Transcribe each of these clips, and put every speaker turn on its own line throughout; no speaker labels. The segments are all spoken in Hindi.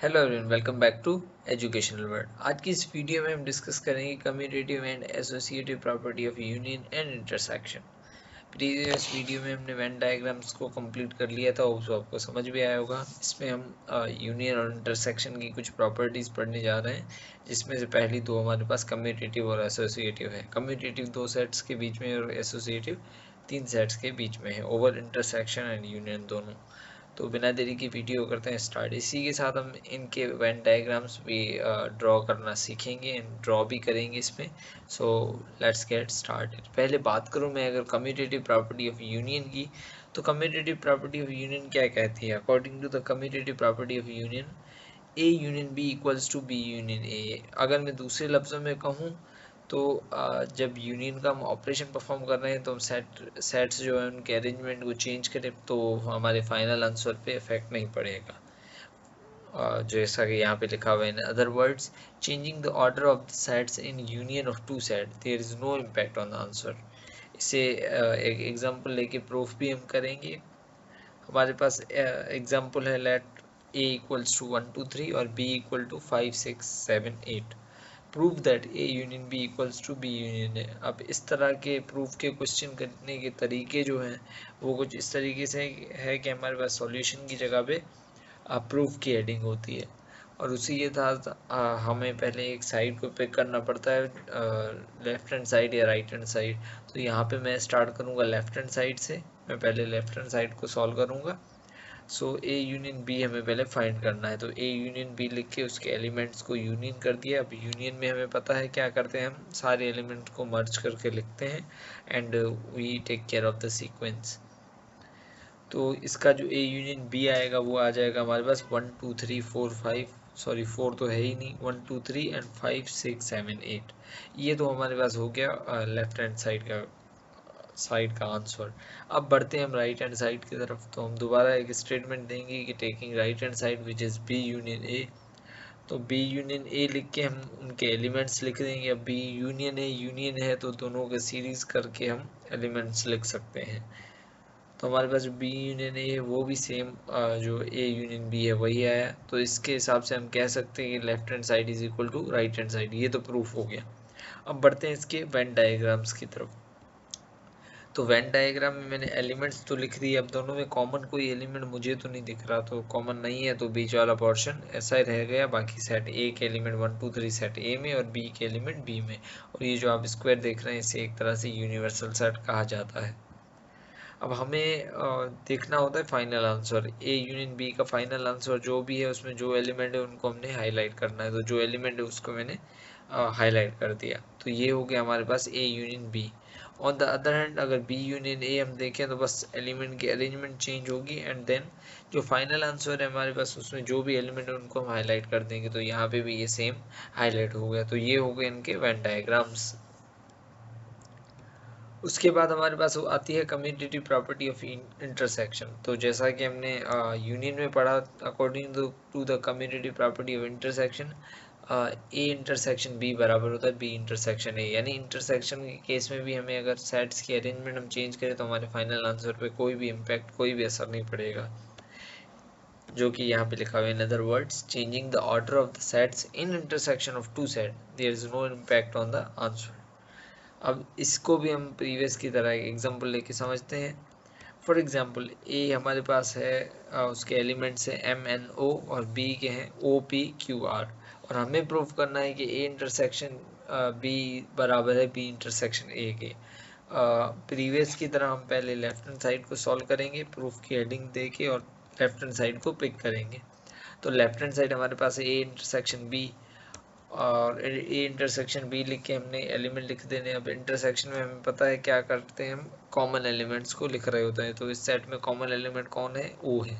Hello everyone, welcome back to educational world. आज की इस वीडियो में हम डिस्कस करेंगे commutative and associative property of union and intersection. Previous video में हमने वेन डायग्राम्स को कंप्लीट कर लिया था, वो आपको समझ भी आया होगा। इसमें हम यूनियन और इंटरसेक्शन की कुछ प्रॉपर्टीज़ पढ़ने जा रहे हैं, जिसमें से पहली दो हमारे पास कम्यूटेटिव और एसोसिएटिव है। कम्यूटेटिव दो सेट्स के बीच में और एसोसिएटिव तीन सेट्स के बीच में है, ओवर इंटरसेक्शन एंड यूनियन दोनों। तो बिना देरी की वीडियो करते हैं स्टार्ट। इसी के साथ हम इनके वेन डायग्राम्स भी ड्रॉ करना सीखेंगे एंड ड्रॉ भी करेंगे इसमें। So let's get started. पहले बात करूं मैं अगर कम्यूटेटिव प्रॉपर्टी ऑफ यूनियन की, तो कम्यूटेटिव प्रॉपर्टी ऑफ यूनियन क्या कहती है? According to the commutative property of union, A union B equals to B union A. अगर मैं दूसरे लफ्ज़ों में कहूँ तो जब यूनियन का हम ऑपरेशन परफॉर्म कर रहे हैं तो हम सेट्स जो है उनके अरेंजमेंट को चेंज करें तो हमारे फाइनल आंसर पे इफेक्ट नहीं पड़ेगा, जैसा कि यहाँ पे लिखा हुआ है। In other words, changing the order of the sets in union of two set, there is no impact on the answer. इसे एक एग्जांपल लेके प्रूफ भी हम करेंगे। हमारे पास एग्जांपल है, लेट ए इक्वल्स टू 1 2 3 और B equal to 5 6 7 8। Prove that A union B equals to B union A. अब इस तरह के प्रूफ के क्वेश्चन करने के तरीके जो हैं वो कुछ इस तरीके से है कि हमारे पास सॉल्यूशन की जगह पे प्रूफ की हेडिंग होती है, और उसी के साथ हमें पहले एक साइड को पिक करना पड़ता है, लेफ्ट हैंड साइड या राइट हैंड साइड। तो यहाँ पे मैं स्टार्ट करूँगा लेफ्ट हैंड साइड से। मैं पहले लेफ्ट हैंड साइड को सॉल्व करूँगा। सो ए यूनियन बी हमें पहले फाइंड करना है, तो ए यूनियन बी लिख के उसके एलिमेंट्स को यूनियन कर दिया। अब यूनियन में हमें पता है क्या करते हैं, हम सारे एलिमेंट को मर्ज करके लिखते हैं and we take care of the sequence. तो इसका जो ए यूनियन बी आएगा वो आ जाएगा हमारे पास 1 2 3 4 5, सॉरी 4 तो है ही नहीं, 1 2 3 एंड 5 6 7 8। ये तो हमारे पास हो गया लेफ्ट हैंड साइड का आंसर। अब बढ़ते हैं हम राइट हैंड साइड की तरफ, तो हम दोबारा एक स्टेटमेंट देंगे कि taking right hand side which is B union A. तो बी यूनियन ए लिख के हम उनके एलिमेंट्स लिख देंगे। अब बी यूनियन है तो दोनों के सीरीज करके हम एलिमेंट्स लिख सकते हैं। तो हमारे पास बी यूनियन ए है वो भी सेम जो ए यूनियन बी है वही आया। तो इसके हिसाब से हम कह सकते हैं कि left hand side is equal to right hand side. ये तो प्रूफ हो गया। अब बढ़ते हैं इसके वेन डायग्राम्स की तरफ। तो वेन डायग्राम में मैंने एलिमेंट्स तो लिख दिए। अब दोनों में कॉमन कोई एलिमेंट मुझे तो नहीं दिख रहा, तो कॉमन नहीं है, तो बीच वाला पोर्शन ऐसा ही रह गया। बाकी सेट ए के एलिमेंट 1 2 3 सेट ए में और बी के एलिमेंट बी में। और ये जो आप स्क्वायर देख रहे हैं इसे एक तरह से यूनिवर्सल सेट कहा जाता है। अब हमें देखना होता है final answer. A union B का फाइनल आंसर जो भी है उसमें जो एलिमेंट है उनको हमने हाईलाइट करना है। तो जो एलिमेंट है उसको मैंने हाईलाइट कर दिया। तो ये हो गया हमारे पास A union B. On the other hand अगर बी यूनियन ए हम देखें तो बस एलिमेंट की अरेंजमेंट चेंज होगी एंड देन जो फाइनल आंसर है हमारे पास उसमें जो भी एलिमेंट है उनको हम हाईलाइट कर देंगे। तो यहाँ पे भी ये सेम हाईलाइट हो गया। तो ये हो गए इनके वेन डायग्राम्स। उसके बाद हमारे पास आती है कम्यूटेटिव प्रॉपर्टी ऑफ इंटरसेक्शन। तो जैसा कि हमने यूनियन में पढ़ा, according to the commutative property of intersection, A intersection B बराबर होता है बी इंटरसेक्शन ए। यानी इंटरसेक्शन के केस में भी हमें अगर सेट्स की अरेंजमेंट हम चेंज करें तो हमारे फाइनल आंसर पे कोई भी इम्पैक्ट, कोई भी असर नहीं पड़ेगा, जो कि यहाँ पे लिखा हुआ है। In other words, changing the order of the sets in intersection of two set, there is no impact on the answer. अब इसको भी हम प्रीवियस की तरह एक एग्जांपल लेके समझते हैं। फॉर एग्जांपल ए हमारे पास है, उसके एलिमेंट्स है एम एन ओ और बी के हैं ओ पी क्यू आर, और हमें प्रूव करना है कि ए इंटरसेक्शन बी बराबर है बी इंटरसेक्शन ए के। प्रीवियस की तरह हम पहले लेफ्ट हैंड साइड को सॉल्व करेंगे प्रूफ की हेडिंग दे के, और लेफ्ट हैंड साइड को पिक करेंगे। तो लेफ्ट हैंड साइड हमारे पास है ए इंटरसेक्शन बी, और ए इंटरसेक्शन बी लिख के हमने एलिमेंट लिख देने। अब इंटरसेक्शन में हमें पता है क्या करते हैं, हम कॉमन एलिमेंट्स को लिख रहे होते हैं। तो इस सेट में कॉमन एलिमेंट कौन है, ओ है।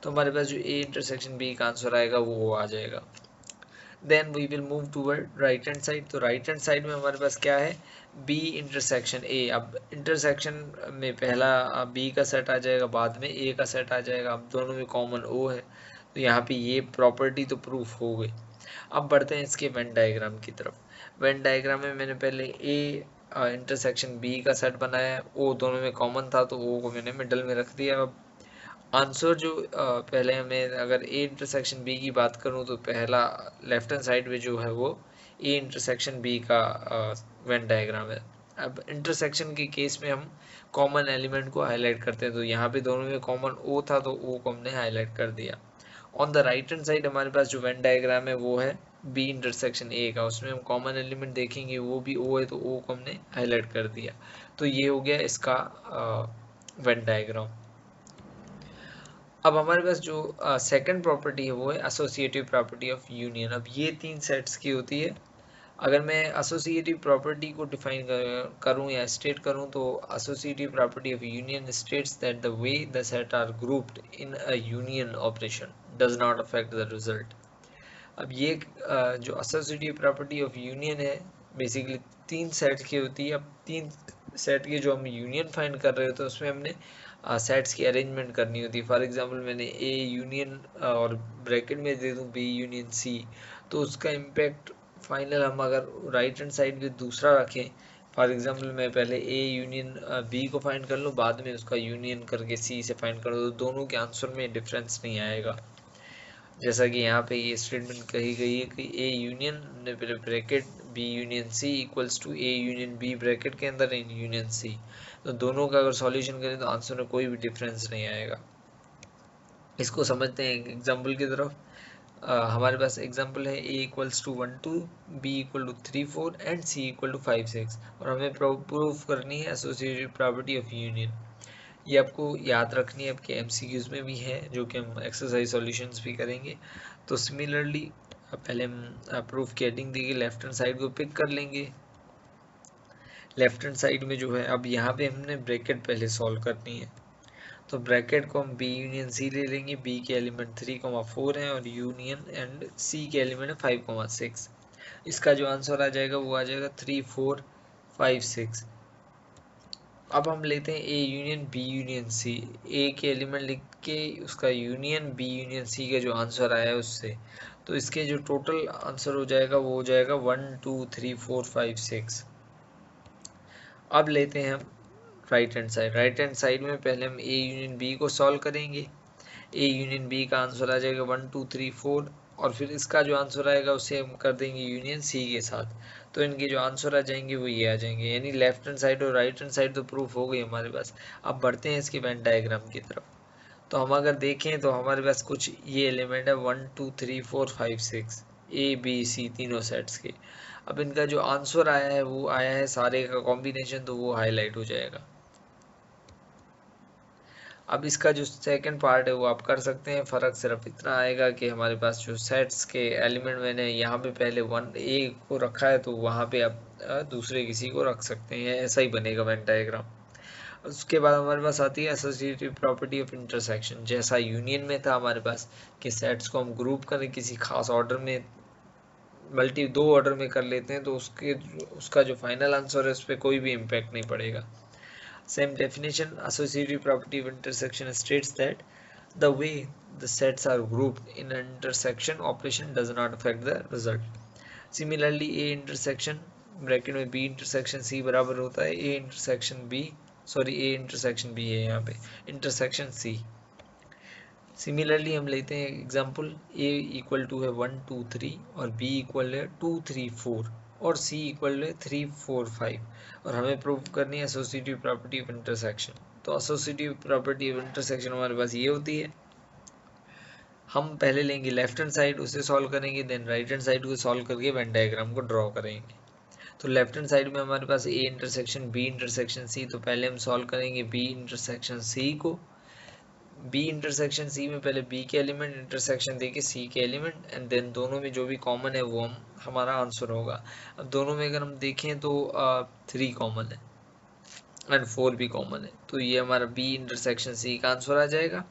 तो हमारे पास जो ए इंटरसेक्शन बी का आंसर आएगा वो आ जाएगा। Then we will move toward right hand side. तो राइट हैंड साइड में हमारे पास क्या है, बी इंटरसेक्शन ए। अब इंटरसेक्शन में पहला बी का सेट आ जाएगा, बाद में ए का सेट आ जाएगा। अब दोनों में कॉमन ओ है, तो यहाँ पे ये प्रॉपर्टी तो प्रूफ हो गई। अब बढ़ते हैं इसके वेन डायग्राम की तरफ। वेन डायग्राम में मैंने पहले ए इंटरसेक्शन बी का सेट बनाया है, ओ दोनों में कॉमन था तो ओ को मैंने मिडल में रख दिया। अब आंसर जो पहले हमें अगर ए इंटरसेक्शन बी की बात करूं तो पहला लेफ्ट हैंड साइड में जो है वो ए इंटरसेक्शन बी का वेन डायग्राम है। अब इंटरसेक्शन के केस में हम कॉमन एलिमेंट को हाईलाइट करते हैं, तो यहाँ पे दोनों में कॉमन ओ था तो ओ को हमने हाईलाइट कर दिया। On the right hand side हमारे पास जो वेन डायग्राम है वो है बी इंटरसेक्शन ए का, उसमें हम कॉमन एलिमेंट देखेंगे वो भी ओ है तो ओ को हमने हाईलाइट कर दिया। तो ये हो गया इसका वेन डायग्राम। अब हमारे पास जो सेकंड प्रॉपर्टी है वो है एसोसिएटिव प्रॉपर्टी ऑफ यूनियन। अब ये 3 सेट्स की होती है। अगर मैं एसोसिएटिव प्रॉपर्टी को डिफाइन करूं या स्टेट करूं तो associative property of union states that the way the set are grouped in a union operation does not affect the result. अब ये जो एसोसिएटिव प्रॉपर्टी ऑफ यूनियन है बेसिकली 3 सेट की होती है। अब 3 सेट की जो हम यूनियन फाइंड कर रहे होते हैं उसमें हमने सेट्स की अरेंजमेंट करनी होती है। फॉर एग्जांपल मैंने ए यूनियन और ब्रैकेट में दे दूं बी यूनियन सी, तो उसका इम्पैक्ट फाइनल हम अगर राइट हैंड साइड पे दूसरा रखें, फॉर एग्जांपल मैं पहले ए यूनियन बी को फाइंड कर लूँ, बाद में उसका यूनियन करके सी से फाइंड कर लूँ, तो दोनों के आंसर में डिफरेंस नहीं आएगा। जैसा कि यहाँ पे ये स्टेटमेंट कही गई है कि A union bracket B union C equals to A union B bracket के अंदर इन यूनियन सी, तो दोनों का अगर सॉल्यूशन करें तो आंसर में कोई भी डिफरेंस नहीं आएगा। इसको समझते हैं एक एग्जांपल की तरफ। हमारे पास एग्जांपल है A equals to 1 2, B equal to 3 4 and C equal to 5 6, और हमें प्रूव करनी है एसोसिएटिव प्रॉपर्टी ऑफ यूनियन। ये आपको याद रखनी है, आपके एमसीक्यूज में भी है जो कि हम एक्सरसाइज सॉल्यूशंस भी करेंगे। तो सिमिलरली पहले हम प्रूफ की हेडिंग देके लेफ्ट हैंड साइड को पिक कर लेंगे। लेफ्ट हैंड साइड में जो है अब यहाँ पे हमने ब्रैकेट पहले सॉल्व करनी है, तो ब्रैकेट को हम बी यूनियन सी ले लेंगे। बी के एलिमेंट 3,4 है और यूनियन एंड सी के एलिमेंट है 5,6। इसका जो आंसर आ जाएगा वो आ जाएगा 3 4 5 6। अब हम लेते हैं A union B union C, A के एलिमेंट लिख के उसका यूनियन बी यूनियन सी का जो आंसर आया है उससे, तो इसके जो टोटल आंसर हो जाएगा वो हो जाएगा 1 2 3 4 5 6। अब लेते हैं हम right hand side. Right hand side में पहले हम ए यूनियन बी को सॉल्व करेंगे। ए यूनियन बी का आंसर आ जाएगा 1 2 3 4, और फिर इसका जो आंसर आएगा उसे हम कर देंगे यूनियन सी के साथ, तो इनके जो आंसर आ जाएंगे वो ये आ जाएंगे। यानी लेफ्ट हैंड साइड और राइट हैंड साइड तो प्रूफ हो गई हमारे पास। अब बढ़ते हैं इसके वेन डायग्राम की तरफ। तो हम अगर देखें तो हमारे पास कुछ ये एलिमेंट है 1 2 3 4 5 6, ए बी सी तीनों सेट्स के। अब इनका जो आंसर आया है वो आया है सारे का कॉम्बिनेशन, तो वो हाईलाइट हो जाएगा। अब इसका जो सेकंड पार्ट है वो आप कर सकते हैं। फ़र्क सिर्फ इतना आएगा कि हमारे पास जो सेट्स के एलिमेंट मैंने यहाँ पे पहले 1 ए को रखा है तो वहाँ पे आप दूसरे किसी को रख सकते हैं, ऐसा ही बनेगा वेन डायग्राम। उसके बाद हमारे पास आती है एसोसिएटिव प्रॉपर्टी ऑफ इंटरसेक्शन। जैसा यूनियन में था हमारे पास कि सेट्स को हम ग्रुप करें किसी खास ऑर्डर में, दो ऑर्डर में कर लेते हैं, तो उसका जो फाइनल आंसर है उस पर कोई भी इम्पैक्ट नहीं पड़ेगा। Same definition, associative property of intersection states that the way the sets are grouped in an intersection operation does not affect the result. Similarly, A intersection bracket में B intersection C बराबर होता है A intersection B, A intersection B है यहाँ पे intersection C। सिमिलरली हम लेते हैं एग्जांपल, A इक्वल टू है 1 2 3 और B इक्वल है 2 3 4 और C इक्वल है 3 4 5, और हमें प्रूव करनी है एसोसिएटिव प्रॉपर्टी ऑफ इंटरसेक्शन। तो एसोसिएटिव प्रॉपर्टी ऑफ इंटरसेक्शन हमारे पास ये होती है। हम पहले लेंगे लेफ्ट हैंड साइड, उसे सॉल्व करेंगे, देन राइट हैंड साइड को सॉल्व करके वेन डायग्राम को ड्रॉ करेंगे। तो लेफ्ट हैंड साइड में हमारे पास A intersection B intersection C, तो पहले हम सॉल्व करेंगे B इंटरसेक्शन C को। बी इंटरसेक्शन सी में पहले बी के एलिमेंट इंटरसेक्शन देके सी के एलिमेंट, एंड देन दोनों में जो भी कॉमन है वो हमारा आंसर होगा। अब दोनों में अगर हम देखें तो 3 कॉमन है एंड 4 भी कॉमन है, तो ये हमारा बी इंटरसेक्शन सी का आंसर आ जाएगा।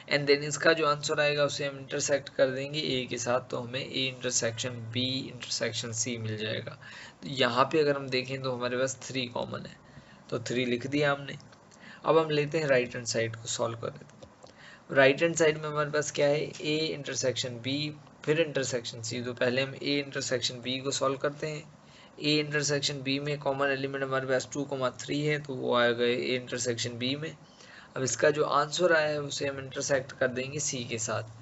एंड देन इसका जो आंसर आएगा उसे हम इंटरसेक्ट कर देंगे ए के साथ, तो हमें A intersection B intersection C मिल जाएगा। तो यहाँ पे अगर हम देखें तो हमारे पास 3 कॉमन है, तो 3 लिख दिया हमने। अब हम लेते हैं राइट हैंड साइड को सॉल्व कर देते हैं। राइट हैंड साइड में हमारे पास क्या है, ए इंटरसेक्शन बी फिर इंटरसेक्शन सी, तो पहले हम ए इंटरसेक्शन बी को सॉल्व करते हैं। ए इंटरसेक्शन बी में कॉमन एलिमेंट हमारे पास 2,3 है, तो वो आएगा ए इंटरसेक्शन बी में। अब इसका जो आंसर आया है उसे हम इंटरसेक्ट कर देंगे सी के साथ।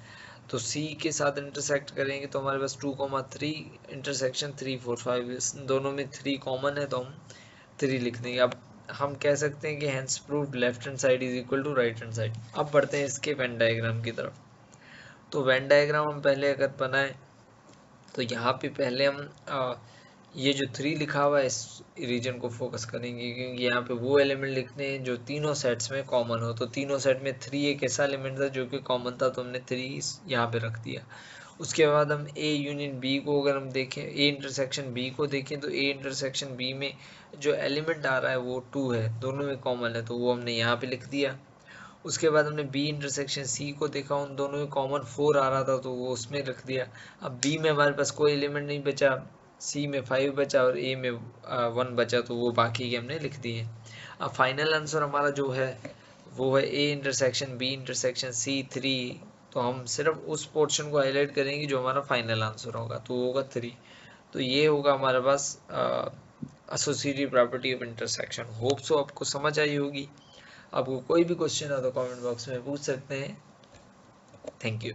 तो सी के साथ इंटरसेक्ट करेंगे तो हमारे पास 2,3 इंटरसेक्शन 3, 4, 5 दोनों में 3 कॉमन है, तो हम 3 लिख देंगे। अब हम कह सकते हैं कि hence proved left hand side is equal to right hand side. अब बढ़ते हैं इसके वेन डायग्राम की तरफ। तो वेन डायग्राम हम पहले अगर बनाए तो यहाँ पे पहले हम ये जो 3 लिखा हुआ है इस रीजन को फोकस करेंगे, क्योंकि यहाँ पे वो एलिमेंट लिखने हैं जो तीनों सेट्स में कॉमन हो। तो तीनों सेट में 3 एक ऐसा एलिमेंट था जो कि कॉमन था, तो हमने 3 यहाँ पे रख दिया। उसके बाद हम ए यूनियन बी को अगर हम देखें, ए इंटरसेक्शन बी को देखें, तो ए इंटरसेक्शन बी में जो एलिमेंट आ रहा है वो 2 है, दोनों में कॉमन है, तो वो हमने यहाँ पे लिख दिया। उसके बाद हमने बी इंटरसेक्शन सी को देखा, उन दोनों में कॉमन 4 आ रहा था, तो वो उसमें रख दिया। अब बी में हमारे पास कोई एलिमेंट नहीं बचा, सी में 5 बचा और ए में 1 बचा, तो वो बाकी के हमने लिख दिए। अब फाइनल आंसर हमारा जो है वो है A intersection B intersection C 3। तो हम सिर्फ उस पोर्शन को हाईलाइट करेंगे जो हमारा फाइनल आंसर होगा, तो वो होगा 3। तो ये होगा हमारे पास associative property of intersection. Hope so आपको समझ आई होगी। आपको कोई भी क्वेश्चन हो तो कमेंट बॉक्स में पूछ सकते हैं। Thank you.